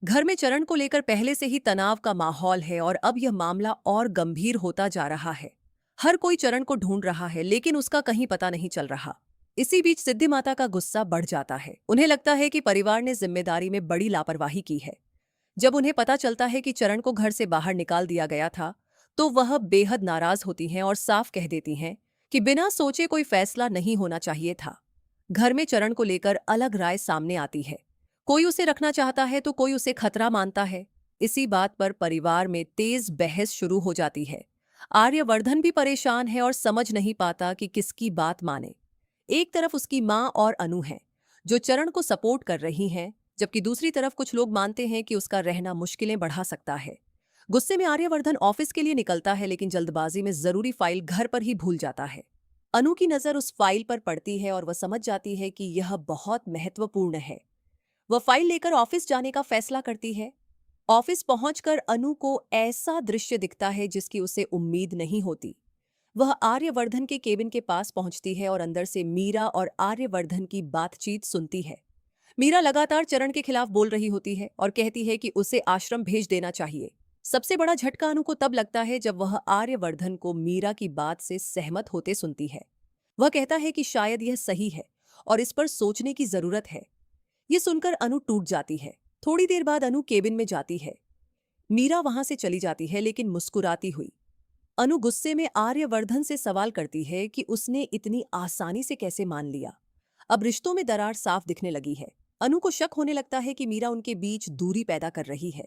घर में चरण को लेकर पहले से ही तनाव का माहौल है और अब यह मामला और गंभीर होता जा रहा है। हर कोई चरण को ढूंढ रहा है लेकिन उसका कहीं पता नहीं चल रहा। इसी बीच सिद्धि माता का गुस्सा बढ़ जाता है। उन्हें लगता है कि परिवार ने जिम्मेदारी में बड़ी लापरवाही की है। जब उन्हें पता चलता है कि चरण को घर से बाहर निकाल दिया गया था, तो वह बेहद नाराज होती हैं और साफ कह देती हैं कि बिना सोचे कोई फैसला नहीं होना चाहिए था। घर में चरण को लेकर अलग राय सामने आती है। कोई उसे रखना चाहता है तो कोई उसे खतरा मानता है। इसी बात पर परिवार में तेज बहस शुरू हो जाती है। आर्यवर्धन भी परेशान है और समझ नहीं पाता कि किसकी बात माने। एक तरफ उसकी माँ और अनु है, जो चरण को सपोर्ट कर रही हैं, जबकि दूसरी तरफ कुछ लोग मानते हैं कि उसका रहना मुश्किलें बढ़ा सकता है। गुस्से में आर्यवर्धन ऑफिस के लिए निकलता है लेकिन जल्दबाजी में जरूरी फाइल घर पर ही भूल जाता है। अनु की नजर उस फाइल पर पड़ती है और वह समझ जाती है कि यह बहुत महत्वपूर्ण है। वह फाइल लेकर ऑफिस जाने का फैसला करती है। ऑफिस पहुंचकर अनु को ऐसा दृश्य दिखता है जिसकी उसे उम्मीद नहीं होती। वह आर्यवर्धन के केबिन के पास पहुंचती है और अंदर से मीरा और आर्यवर्धन की बातचीत सुनती है। मीरा लगातार चरण के खिलाफ बोल रही होती है और कहती है कि उसे आश्रम भेज देना चाहिए। सबसे बड़ा झटका अनु को तब लगता है जब वह आर्यवर्धन को मीरा की बात से सहमत होते सुनती है। वह कहता है कि शायद यह सही है और इस पर सोचने की जरूरत है। ये सुनकर अनु टूट जाती है। थोड़ी देर बाद अनु केबिन में जाती है। मीरा वहां से चली जाती है लेकिन मुस्कुराती हुई। अनु गुस्से में आर्यवर्धन से सवाल करती है कि उसने इतनी आसानी से कैसे मान लिया। अब रिश्तों में दरार साफ दिखने लगी है। अनु को शक होने लगता है कि मीरा उनके बीच दूरी पैदा कर रही है।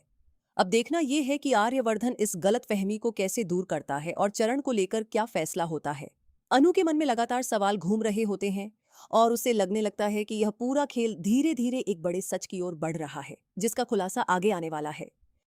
अब देखना यह है कि आर्यवर्धन इस गलतफहमी को कैसे दूर करता है और चरण को लेकर क्या फैसला होता है। अनु के मन में लगातार सवाल घूम रहे होते हैं और उसे लगने लगता है कि यह पूरा खेल धीरे धीरे एक बड़े सच की ओर बढ़ रहा है, जिसका खुलासा आगे आने वाला है।